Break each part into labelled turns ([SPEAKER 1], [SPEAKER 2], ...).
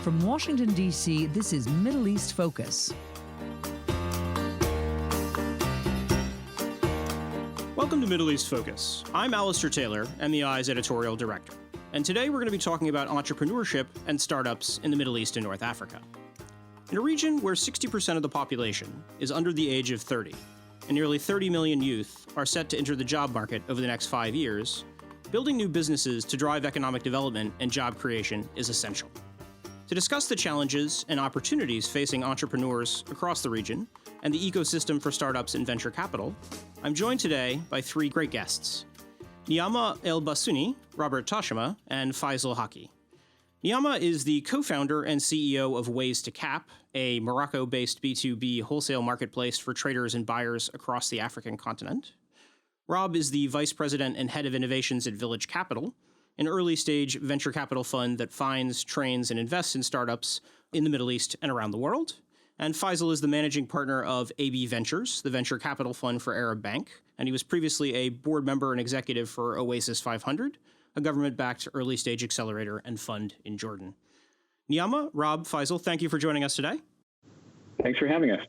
[SPEAKER 1] From Washington, D.C., this is Middle East Focus.
[SPEAKER 2] Welcome to Middle East Focus. I'm Alistair Taylor, MEI's editorial director. And today we're going to be talking about entrepreneurship and startups in the Middle East and North Africa. In a region where 60% of the population is under the age of 30, and nearly 30 million youth are set to enter the job market over the next 5 years, building new businesses to drive economic development and job creation is essential. To discuss the challenges and opportunities facing entrepreneurs across the region and the ecosystem for startups and venture capital, I'm joined today by three great guests: Niama El Bassunie, Robert Tashima, and Faisal Hakki. Niama is the co-founder and CEO of Ways to Cap, a Morocco-based B2B wholesale marketplace for traders and buyers across the African continent. Rob is the vice president and head of innovations at Village Capital, an early-stage venture capital fund that finds, trains, and invests in startups in the Middle East and around the world. And Faisal is the managing partner of AB Ventures, the venture capital fund for Arab Bank, and he was previously a board member and executive for Oasis 500, a government-backed early-stage accelerator and fund in Jordan. Niama, Rob, Faisal, thank you for joining us today.
[SPEAKER 3] Thanks for having us.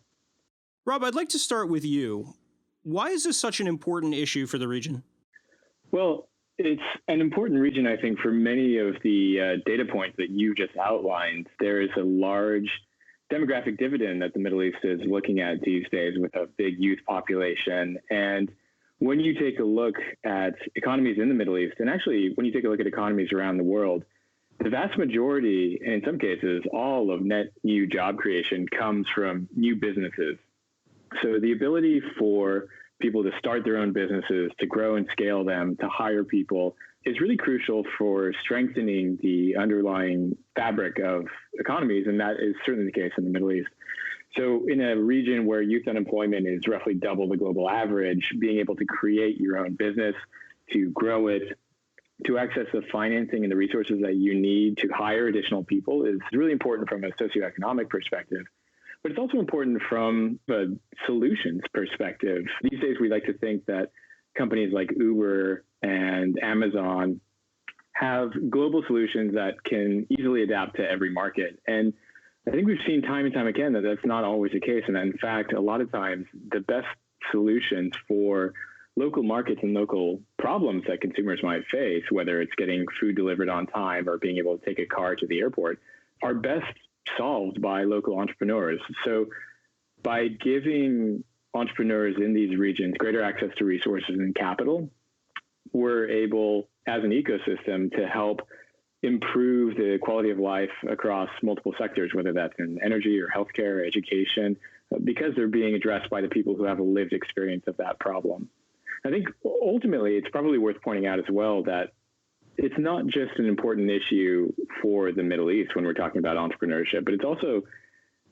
[SPEAKER 2] Rob, I'd like to start with you. Why is this such an important issue for the region?
[SPEAKER 3] Well, it's an important region, I think, for many of the data points that you just outlined. There is a large demographic dividend that the Middle East is looking at these days with a big youth population. And when you take a look at economies in the Middle East, and actually when you take a look at economies around the world, the vast majority, and in some cases all of net new job creation, comes from new businesses. So the ability for people to start their own businesses, to grow and scale them, to hire people is really crucial for strengthening the underlying fabric of economies, and that is certainly the case in the Middle East. So in a region where youth unemployment is roughly double the global average, being able to create your own business, to grow it, to access the financing and the resources that you need to hire additional people is really important from a socioeconomic perspective. But it's also important from a solutions perspective. These days, we like to think that companies like Uber and Amazon have global solutions that can easily adapt to every market. And I think we've seen time and time again that that's not always the case. And in fact, a lot of times, the best solutions for local markets and local problems that consumers might face, whether it's getting food delivered on time or being able to take a car to the airport, are best solved by local entrepreneurs. So by giving entrepreneurs in these regions greater access to resources and capital, we're able, as an ecosystem, to help improve the quality of life across multiple sectors, whether that's in energy or healthcare or education, because they're being addressed by the people who have a lived experience of that problem. I think ultimately it's probably worth pointing out as well that it's not just an important issue for the Middle East when we're talking about entrepreneurship, but it's also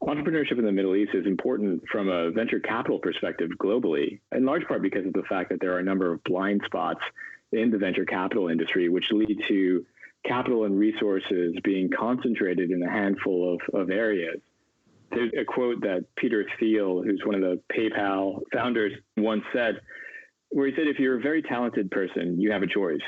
[SPEAKER 3] entrepreneurship in the Middle East is important from a venture capital perspective globally, in large part because of the fact that there are a number of blind spots in the venture capital industry, which lead to capital and resources being concentrated in a handful of areas. There's a quote that Peter Thiel, who's one of the PayPal founders, once said, where he said, if you're a very talented person, you have a choice.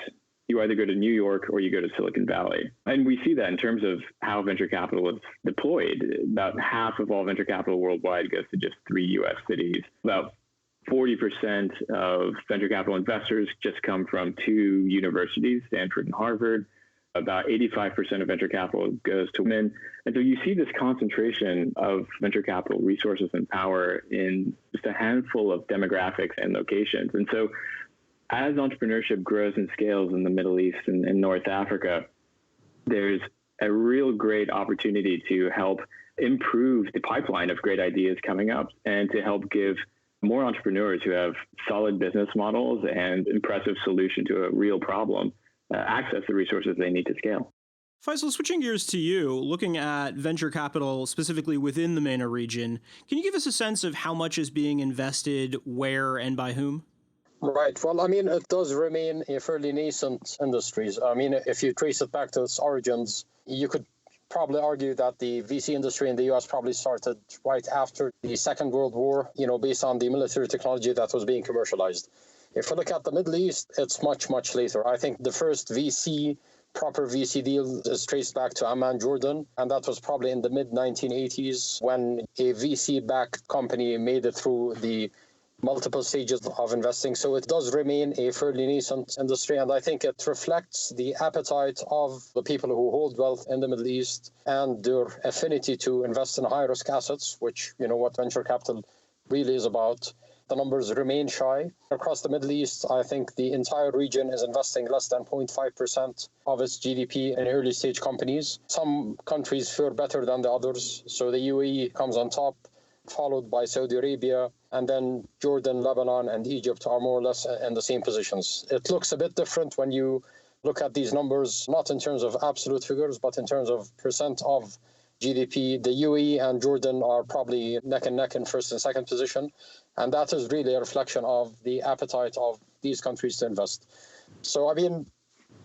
[SPEAKER 3] You either go to New York or you go to Silicon Valley. And we see that in terms of how venture capital is deployed. About half of all venture capital worldwide goes to just 3 U.S. cities. About 40% of venture capital investors just come from 2 universities, Stanford and Harvard. About 85% of venture capital goes to women. And so you see this concentration of venture capital resources and power in just a handful of demographics and locations. And so as entrepreneurship grows and scales in the Middle East and North Africa, there's a real great opportunity to help improve the pipeline of great ideas coming up and to help give more entrepreneurs who have solid business models and impressive solution to a real problem access the resources they need to scale.
[SPEAKER 2] Faisal, switching gears to you, looking at venture capital specifically within the MENA region, can you give us a sense of how much is being invested, where, and by whom?
[SPEAKER 4] Right. Well, I mean, it does remain a fairly nascent industry. I mean, if you trace it back to its origins, you could probably argue that the VC industry in the US probably started right after the Second World War, based on the military technology that was being commercialized. If we look at the Middle East, it's much, much later. I think the first VC proper VC deal is traced back to Amman, Jordan, and that was probably in the mid-1980s when a VC-backed company made it through the multiple stages of investing. So it does remain a fairly nascent industry, and I think it reflects the appetite of the people who hold wealth in the Middle East and their affinity to invest in high-risk assets, which, what venture capital really is about. The numbers remain shy. Across the Middle East, I think the entire region is investing less than 0.5% of its GDP in early-stage companies. Some countries fare better than the others. So the UAE comes on top, followed by Saudi Arabia, and then Jordan, Lebanon, and Egypt are more or less in the same positions. It looks a bit different when you look at these numbers, not in terms of absolute figures, but in terms of percent of GDP. The UAE and Jordan are probably neck and neck in first and second position, and that is really a reflection of the appetite of these countries to invest. So,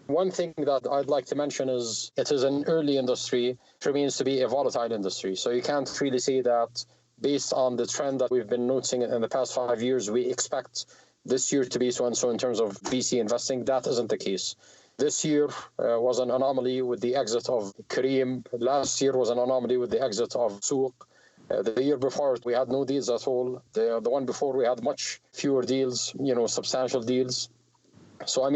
[SPEAKER 4] one thing that I'd like to mention is it is an early industry. It remains to be a volatile industry. So you can't really say that based on the trend that we've been noticing in the past 5 years, we expect this year to be so and so in terms of VC investing. That isn't the case. This year was an anomaly with the exit of Kareem. Last year was an anomaly with the exit of Souq. The year before, we had no deals at all. The one before, we had much fewer deals, substantial deals. So,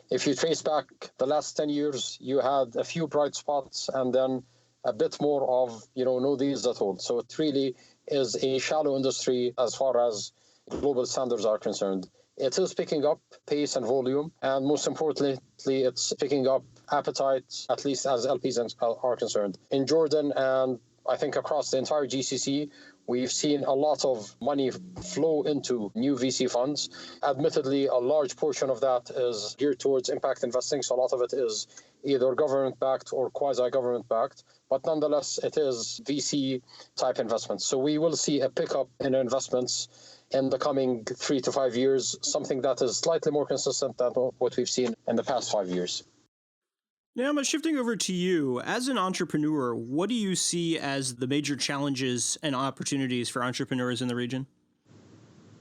[SPEAKER 4] if you trace back the last 10 years, you had a few bright spots and then a bit more of, no deals at all. So it really is a shallow industry as far as global standards are concerned. It is picking up pace and volume, and most importantly, it's picking up appetite, at least as LPs are concerned. In Jordan, and I think across the entire GCC, we've seen a lot of money flow into new VC funds. Admittedly, a large portion of that is geared towards impact investing, so a lot of it is either government-backed or quasi-government-backed, but nonetheless, it is VC-type investments. So we will see a pickup in investments in the coming 3 to 5 years, something that is slightly more consistent than what we've seen in the past 5 years.
[SPEAKER 2] Now, shifting over to you, as an entrepreneur, what do you see as the major challenges and opportunities for entrepreneurs in the region?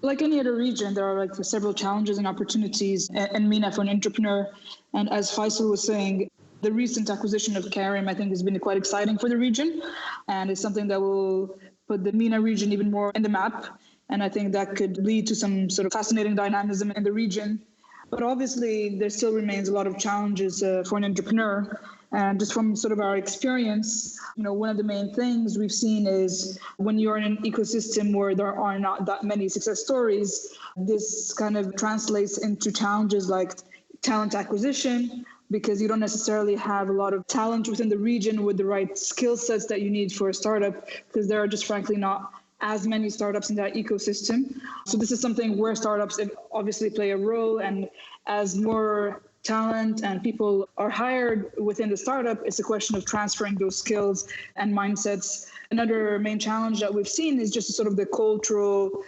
[SPEAKER 5] Like any other region, there are several challenges and opportunities in MENA for an entrepreneur. And as Faisal was saying, the recent acquisition of Kareem, I think, has been quite exciting for the region. And it's something that will put the MENA region even more in the map. And I think that could lead to some sort of fascinating dynamism in the region. But obviously, there still remains a lot of challenges for an entrepreneur. And just from sort of our experience, one of the main things we've seen is when you're in an ecosystem where there are not that many success stories, this kind of translates into challenges like talent acquisition, because you don't necessarily have a lot of talent within the region with the right skill sets that you need for a startup, because there are just frankly not as many startups in that ecosystem. So this is something where startups obviously play a role, and as more talent and people are hired within the startup, it's a question of transferring those skills and mindsets. Another main challenge that we've seen is just sort of the cultural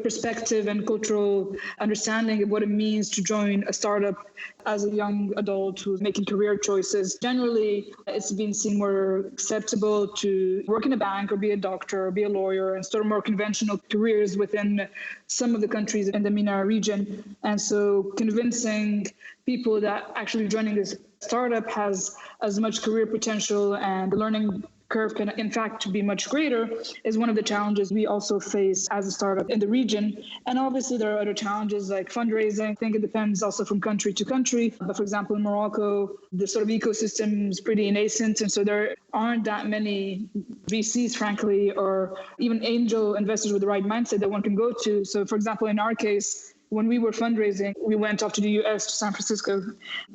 [SPEAKER 5] perspective and cultural understanding of what it means to join a startup as a young adult who's making career choices. Generally, it's been seen more acceptable to work in a bank or be a doctor or be a lawyer and sort of more conventional careers within some of the countries in the MENA region. And so convincing people that actually joining this startup has as much career potential and the learning curve can in fact be much greater is one of the challenges we also face as a startup in the region. And obviously there are other challenges like fundraising. I think it depends also from country to country. But for example, in Morocco, the sort of ecosystem is pretty nascent. And so there aren't that many VCs, frankly, or even angel investors with the right mindset that one can go to. So for example, in our case, when we were fundraising, we went off to the US, to San Francisco.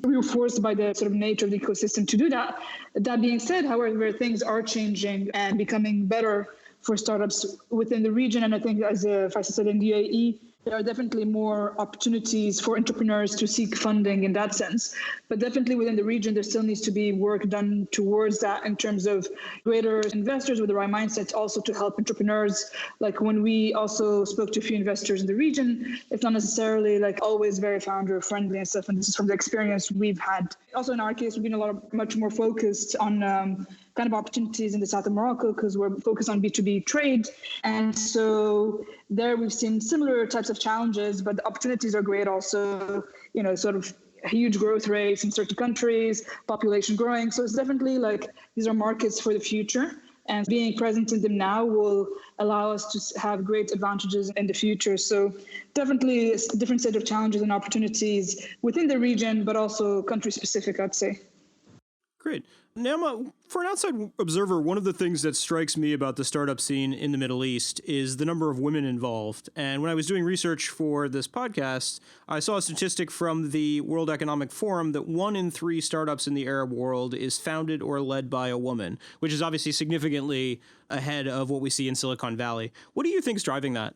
[SPEAKER 5] We were forced by the sort of nature of the ecosystem to do that. That being said, however, things are changing and becoming better for startups within the region. And I think, as Faisal said, in the UAE, there are definitely more opportunities for entrepreneurs to seek funding in that sense. But definitely within the region, there still needs to be work done towards that in terms of greater investors with the right mindsets also to help entrepreneurs. Like when we also spoke to a few investors in the region, it's not necessarily like always very founder friendly and stuff. And this is from the experience we've had. Also in our case, we've been much more focused on kind of opportunities in the south of Morocco because we're focused on B2B trade. And so there we've seen similar types of challenges, but the opportunities are great also, sort of huge growth rates in certain countries, population growing. So it's definitely like these are markets for the future. And being present in them now will allow us to have great advantages in the future. So definitely a different set of challenges and opportunities within the region, but also country specific, I'd say.
[SPEAKER 2] Great. Niama, for an outside observer, one of the things that strikes me about the startup scene in the Middle East is the number of women involved. And when I was doing research for this podcast, I saw a statistic from the World Economic Forum that 1 in 3 startups in the Arab world is founded or led by a woman, which is obviously significantly ahead of what we see in Silicon Valley. What do you think is driving that?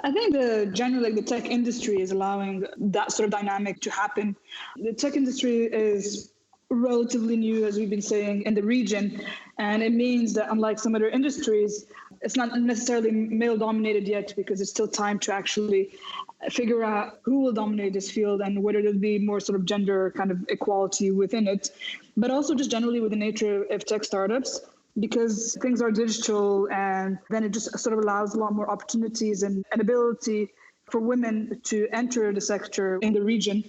[SPEAKER 5] I think generally the tech industry is allowing that sort of dynamic to happen. The tech industry is relatively new, as we've been saying, in the region. And it means that unlike some other industries, it's not necessarily male dominated yet because it's still time to actually figure out who will dominate this field and whether there'll be more sort of gender kind of equality within it. But also just generally with the nature of tech startups, because things are digital, and then it just sort of allows a lot more opportunities and an ability for women to enter the sector in the region.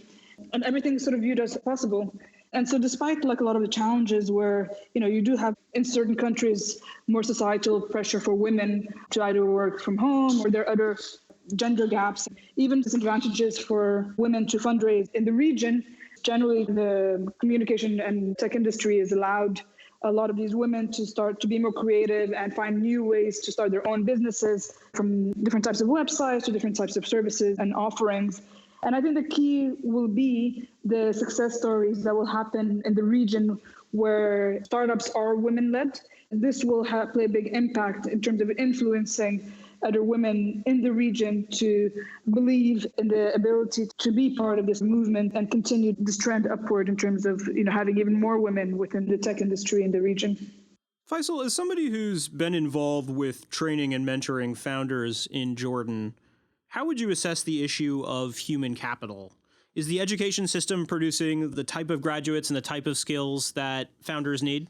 [SPEAKER 5] And everything is sort of viewed as possible. And so despite like a lot of the challenges where, you do have in certain countries more societal pressure for women to either work from home or there are other gender gaps, even disadvantages for women to fundraise in the region, generally the communication and tech industry has allowed a lot of these women to start to be more creative and find new ways to start their own businesses, from different types of websites to different types of services and offerings. And I think the key will be the success stories that will happen in the region where startups are women-led. This will play a big impact in terms of influencing other women in the region to believe in the ability to be part of this movement and continue this trend upward in terms of having even more women within the tech industry in the region.
[SPEAKER 2] Faisal, as somebody who's been involved with training and mentoring founders in Jordan, how would you assess the issue of human capital? Is the education system producing the type of graduates and the type of skills that founders need?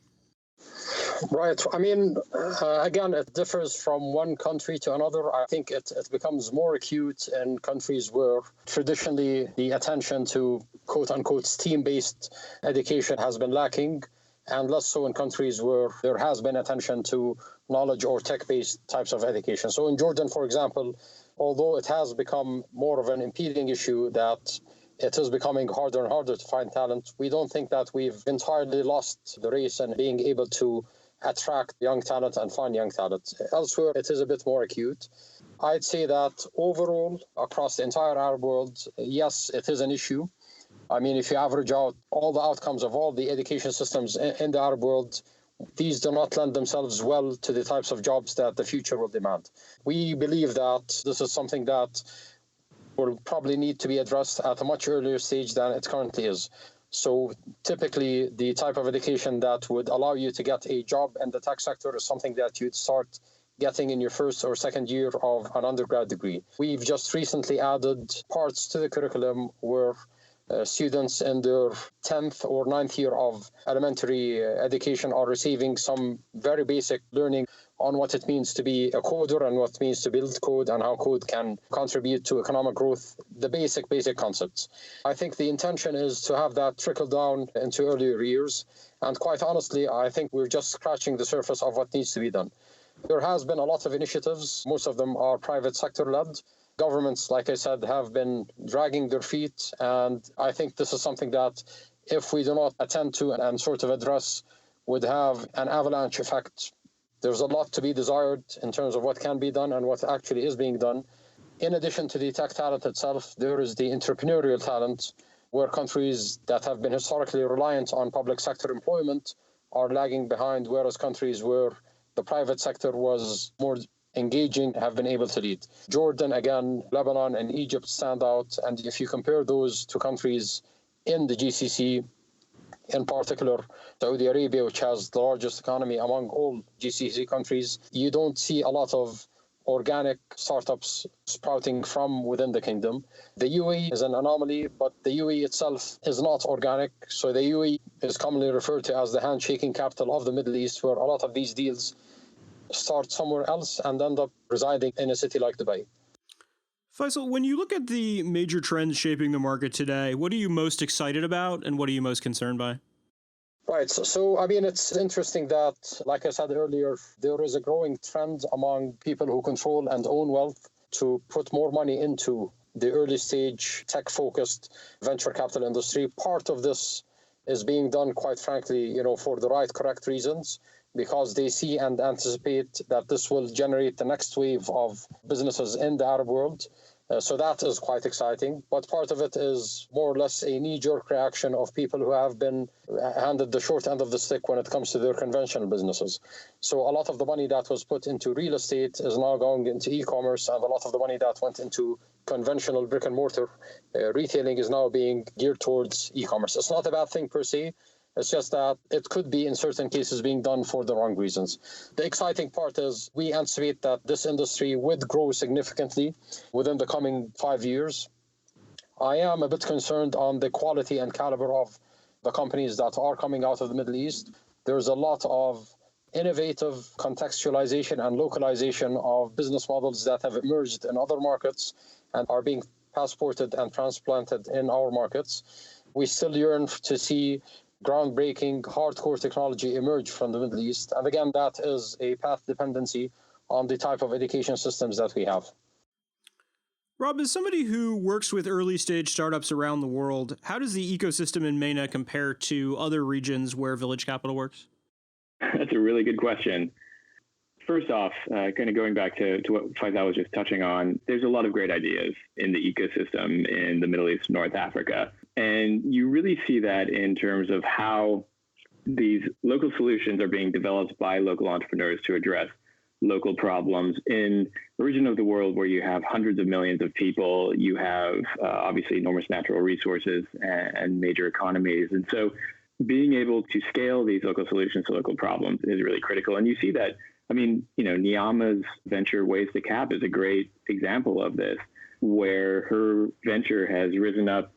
[SPEAKER 4] Right. I mean, again, it differs from one country to another. I think it becomes more acute in countries where traditionally the attention to quote-unquote STEAM-based education has been lacking, and less so in countries where there has been attention to knowledge or tech-based types of education. So in Jordan, for example, although it has become more of an impeding issue that it is becoming harder and harder to find talent, we don't think that we've entirely lost the race in being able to attract young talent and find young talent. Elsewhere, it is a bit more acute. I'd say that overall, across the entire Arab world, yes, it is an issue. I mean, if you average out all the outcomes of all the education systems in the Arab world, these do not lend themselves well to the types of jobs that the future will demand. We believe that this is something that will probably need to be addressed at a much earlier stage than it currently is. So typically, the type of education that would allow you to get a job in the tech sector is something that you'd start getting in your first or second year of an undergrad degree. We've just recently added parts to the curriculum where students in their 10th or 9th year of elementary education are receiving some very basic learning on what it means to be a coder and what it means to build code and how code can contribute to economic growth, the basic concepts. I think the intention is to have that trickle down into earlier years. And quite honestly, I think we're just scratching the surface of what needs to be done. There has been a lot of initiatives. Most of them are private sector led. Governments, like I said, have been dragging their feet. And I think this is something that if we do not attend to and sort of address would have an avalanche effect. There's a lot to be desired in terms of what can be done and what actually is being done. In addition to the tech talent itself, there is the entrepreneurial talent, where countries that have been historically reliant on public sector employment are lagging behind, whereas countries where the private sector was more engaging have been able to lead. Jordan, again, Lebanon and Egypt stand out. And if you compare those to countries in the GCC, in particular Saudi Arabia, which has the largest economy among all GCC countries, you don't see a lot of organic startups sprouting from within the kingdom. The UAE is an anomaly, but the UAE itself is not organic. So the UAE is commonly referred to as the handshaking capital of the Middle East, where a lot of these deals start somewhere else and end up residing in a city like Dubai.
[SPEAKER 2] Faisal, when you look at the major trends shaping the market today, what are you most excited about and what are you most concerned by?
[SPEAKER 4] Right. So, I mean, it's interesting that, like I said earlier, there is a growing trend among people who control and own wealth to put more money into the early stage tech-focused venture capital industry. Part of this is being done, quite frankly, for the right, correct reasons, because they see and anticipate that this will generate the next wave of businesses in the Arab world. So that is quite exciting. But part of it is more or less a knee-jerk reaction of people who have been handed the short end of the stick when it comes to their conventional businesses. So a lot of the money that was put into real estate is now going into e-commerce, and a lot of the money that went into conventional brick and mortar retailing is now being geared towards e-commerce. It's not a bad thing per se. It's just that it could be, in certain cases, being done for the wrong reasons. The exciting part is we anticipate that this industry would grow significantly within the coming 5 years. I am a bit concerned on the quality and caliber of the companies that are coming out of the Middle East. There's a lot of innovative contextualization and localization of business models that have emerged in other markets and are being passported and transplanted in our markets. We still yearn to see groundbreaking, hardcore technology emerge from the Middle East. And again, that is a path dependency on the type of education systems that we have.
[SPEAKER 2] Rob, as somebody who works with early stage startups around the world, how does the ecosystem in MENA compare to other regions where Village Capital works?
[SPEAKER 3] That's a really good question. First off, kind of going back to what Faisal was just touching on, there's a lot of great ideas in the ecosystem in the Middle East, North Africa. And you really see that in terms of how these local solutions are being developed by local entrepreneurs to address local problems in a region of the world where you have hundreds of millions of people, you have obviously enormous natural resources and major economies. And so being able to scale these local solutions to local problems is really critical. And you see that, I mean, Niama's venture Ways to Cap is a great example of this, where her venture has risen up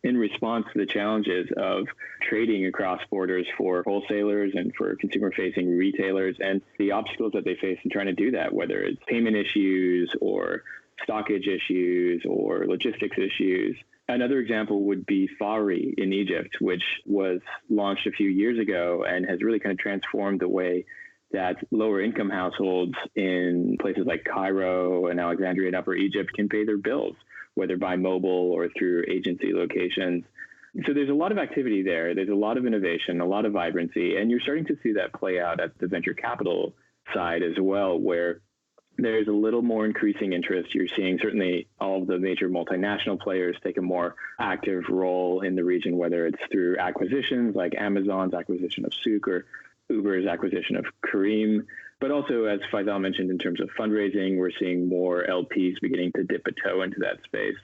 [SPEAKER 3] in response to the challenges of trading across borders for wholesalers and for consumer-facing retailers and the obstacles that they face in trying to do that, whether it's payment issues or stockage issues or logistics issues. Another example would be Fawri in Egypt, which was launched a few years ago and has really kind of transformed the way that lower income households in places like Cairo and Alexandria and Upper Egypt can pay their bills, whether by mobile or through agency locations. So there's a lot of activity there. There's a lot of innovation, a lot of vibrancy, and you're starting to see that play out at the venture capital side as well, where there's a little more increasing interest. You're seeing certainly all of the major multinational players take a more active role in the region, whether it's through acquisitions like Amazon's acquisition of Souk or Uber's acquisition of Careem. But also, as Faisal mentioned, in terms of fundraising, we're seeing more LPs beginning to dip a toe into that space.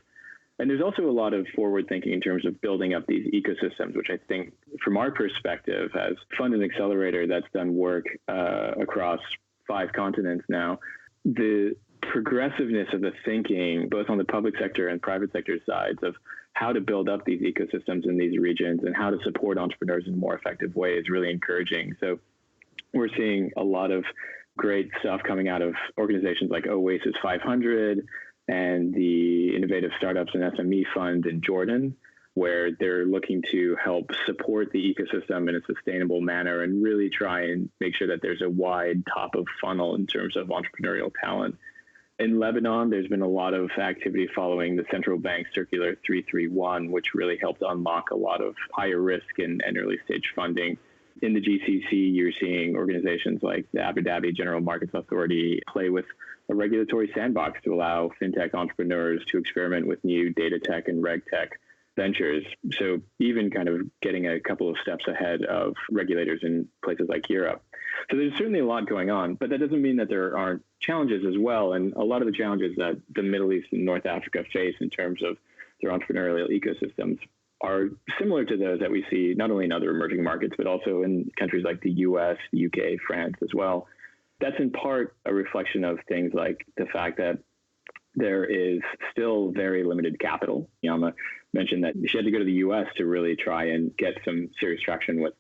[SPEAKER 3] And there's also a lot of forward thinking in terms of building up these ecosystems, which I think, from our perspective, as Fund and Accelerator that's done work across 5 continents now, the progressiveness of the thinking, both on the public sector and private sector sides, of how to build up these ecosystems in these regions and how to support entrepreneurs in a more effective way is really encouraging. So we're seeing a lot of great stuff coming out of organizations like Oasis 500 and the Innovative Startups and SME Fund in Jordan, where they're looking to help support the ecosystem in a sustainable manner and really try and make sure that there's a wide top of funnel in terms of entrepreneurial talent. In Lebanon, there's been a lot of activity following the central bank circular 331, which really helped unlock a lot of higher risk and early stage funding. In the GCC, you're seeing organizations like the Abu Dhabi General Markets Authority play with a regulatory sandbox to allow fintech entrepreneurs to experiment with new data tech and reg tech ventures. So even kind of getting a couple of steps ahead of regulators in places like Europe. So there's certainly a lot going on, but that doesn't mean that there aren't challenges as well. And a lot of the challenges that the Middle East and North Africa face in terms of their entrepreneurial ecosystems are similar to those that we see not only in other emerging markets, but also in countries like the US, the UK, France as well. That's in part a reflection of things like the fact that there is still very limited capital. Niama mentioned that she had to go to the US to really try and get some serious traction with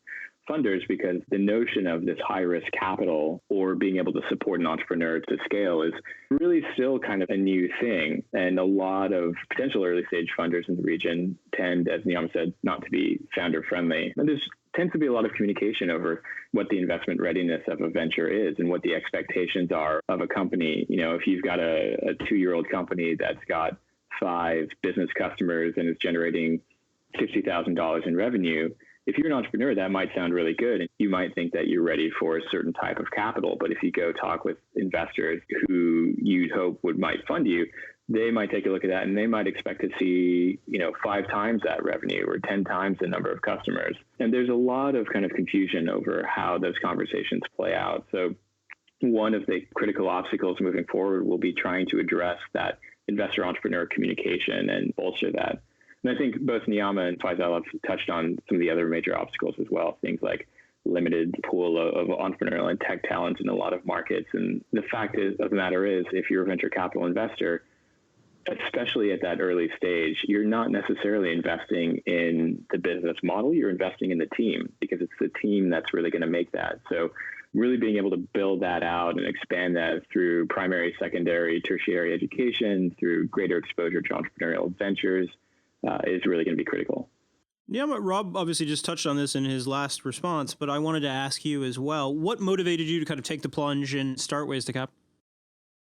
[SPEAKER 3] funders, because the notion of this high-risk capital or being able to support an entrepreneur to scale is really still kind of a new thing. And a lot of potential early-stage funders in the region tend, as Niama said, not to be founder-friendly. And there's tends to be a lot of communication over what the investment readiness of a venture is and what the expectations are of a company. You know, if you've got a 2-year-old company that's got 5 business customers and is generating $60,000 in revenue, if you're an entrepreneur, that might sound really good. And you might think that you're ready for a certain type of capital. But if you go talk with investors who you'd hope might fund you, they might take a look at that and they might expect to see, 5 times that revenue or 10 times the number of customers. And there's a lot of kind of confusion over how those conversations play out. So one of the critical obstacles moving forward will be trying to address that investor-entrepreneur communication and bolster that. And I think both Niama and Faisal have touched on some of the other major obstacles as well, things like limited pool of entrepreneurial and tech talent in a lot of markets. And the fact of the matter is, if you're a venture capital investor, especially at that early stage, you're not necessarily investing in the business model, you're investing in the team, because it's the team that's really going to make that. So really being able to build that out and expand that through primary, secondary, tertiary education, through greater exposure to entrepreneurial ventures is really going to be critical.
[SPEAKER 2] Yeah, Rob obviously just touched on this in his last response, but I wanted to ask you as well, what motivated you to kind of take the plunge and start Ways to Cap?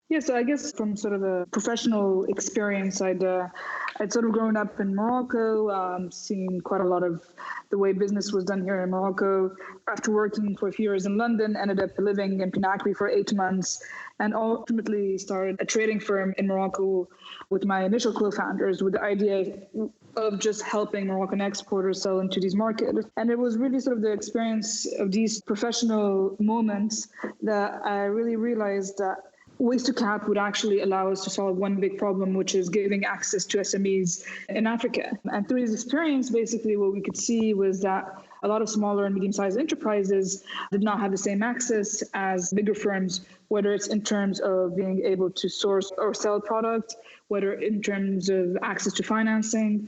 [SPEAKER 5] Yeah, so I guess from sort of a professional experience, I'd sort of grown up in Morocco, seen quite a lot of the way business was done here in Morocco. After working for a few years in London, ended up living in Conakry for 8 months, and ultimately started a trading firm in Morocco with my initial co-founders, with the idea of just helping Moroccan exporters sell into these markets. And it was really sort of the experience of these professional moments that I really realized that Ways to Cap would actually allow us to solve one big problem, which is giving access to SMEs in Africa. And through this experience, basically what we could see was that a lot of smaller and medium-sized enterprises did not have the same access as bigger firms, whether it's in terms of being able to source or sell product, whether in terms of access to financing,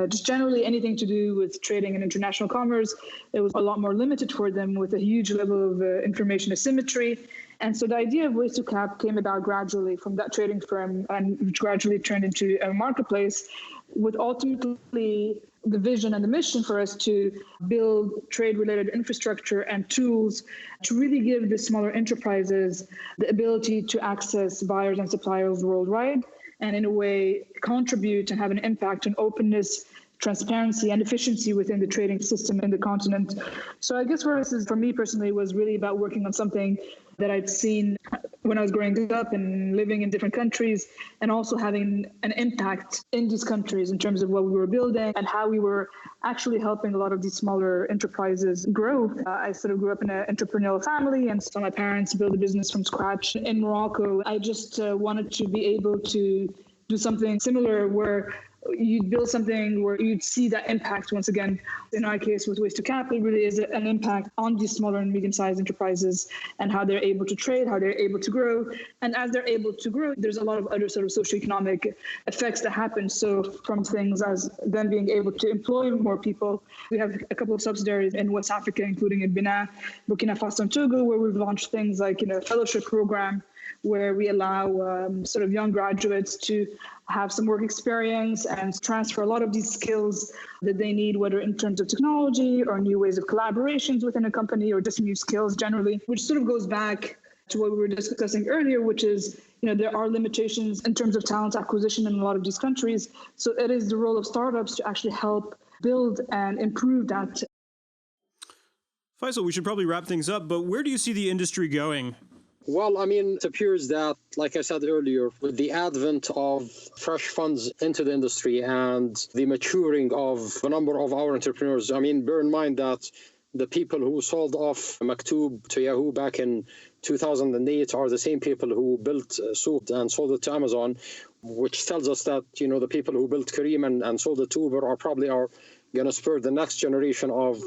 [SPEAKER 5] just generally anything to do with trading and international commerce. It was a lot more limited for them, with a huge level of information asymmetry. And so the idea of Ways to Cap came about gradually from that trading firm, and gradually turned into a marketplace, with ultimately the vision and the mission for us to build trade-related infrastructure and tools to really give the smaller enterprises the ability to access buyers and suppliers worldwide, and in a way contribute and have an impact on openness, transparency, and efficiency within the trading system in the continent. So I guess for me personally, was really about working on something that I'd seen when I was growing up and living in different countries, and also having an impact in these countries in terms of what we were building and how we were actually helping a lot of these smaller enterprises grow. I sort of grew up in an entrepreneurial family, and saw my parents build a business from scratch in Morocco. I just wanted to be able to do something similar, where you'd build something where you'd see that impact. Once again, in our case with Ways to Cap, it really is an impact on these smaller and medium-sized enterprises and how they're able to trade, how they're able to grow. And as they're able to grow, there's a lot of other sort of socioeconomic effects that happen. So from things as them being able to employ more people, we have a couple of subsidiaries in West Africa, including in MENA, Burkina Faso, and Togo, where we've launched things like a fellowship program where we allow sort of young graduates to have some work experience and transfer a lot of these skills that they need, whether in terms of technology or new ways of collaborations within a company, or just new skills generally, which sort of goes back to what we were discussing earlier, which is, there are limitations in terms of talent acquisition in a lot of these countries. So it is the role of startups to actually help build and improve that.
[SPEAKER 2] Faisal, we should probably wrap things up, but where do you see the industry going?
[SPEAKER 4] Well, it appears that, like I said earlier, with the advent of fresh funds into the industry and the maturing of a number of our entrepreneurs, bear in mind that the people who sold off Maktoob to Yahoo back in 2008 are the same people who built Souq and sold it to Amazon, which tells us that, the people who built Kareem and sold it to Uber are going to spur the next generation of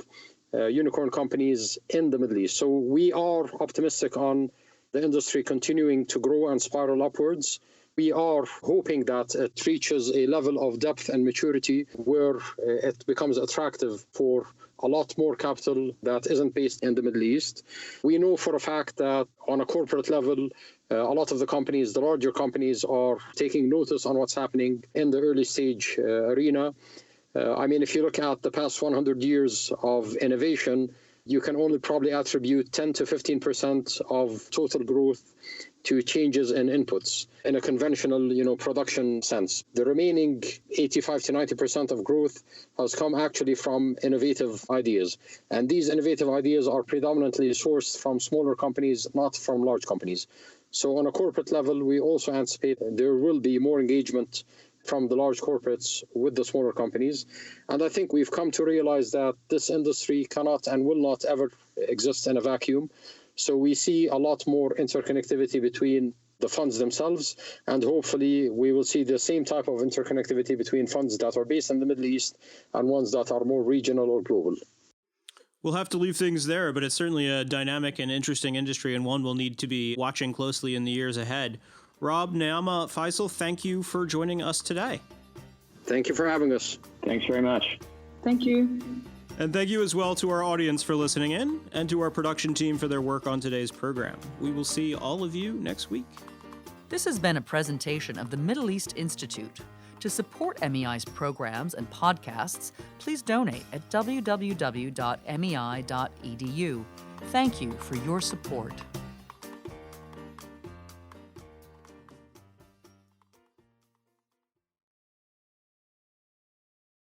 [SPEAKER 4] unicorn companies in the Middle East. So we are optimistic on the industry continuing to grow and spiral upwards. We are hoping that it reaches a level of depth and maturity where it becomes attractive for a lot more capital that isn't based in the Middle East. We know for a fact that on a corporate level, a lot of the companies, the larger companies, are taking notice on what's happening in the early stage arena. If you look at the past 100 years of innovation, you can only probably attribute 10 to 15% of total growth to changes in inputs in a conventional, production sense. The remaining 85 to 90% of growth has come actually from innovative ideas. And these innovative ideas are predominantly sourced from smaller companies, not from large companies. So on a corporate level, we also anticipate there will be more engagement from the large corporates with the smaller companies. And I think we've come to realize that this industry cannot and will not ever exist in a vacuum. So we see a lot more interconnectivity between the funds themselves, and hopefully we will see the same type of interconnectivity between funds that are based in the Middle East and ones that are more regional or global.
[SPEAKER 2] We'll have to leave things there, but it's certainly a dynamic and interesting industry, and one we'll need to be watching closely in the years ahead. Rob, Niama, Faisal, thank you for joining us today.
[SPEAKER 4] Thank you for having us.
[SPEAKER 3] Thanks very much.
[SPEAKER 5] Thank you.
[SPEAKER 2] And thank you as well to our audience for listening in, and to our production team for their work on today's program. We will see all of you next week.
[SPEAKER 1] This has been a presentation of the Middle East Institute. To support MEI's programs and podcasts, please donate at www.mei.edu. Thank you for your support.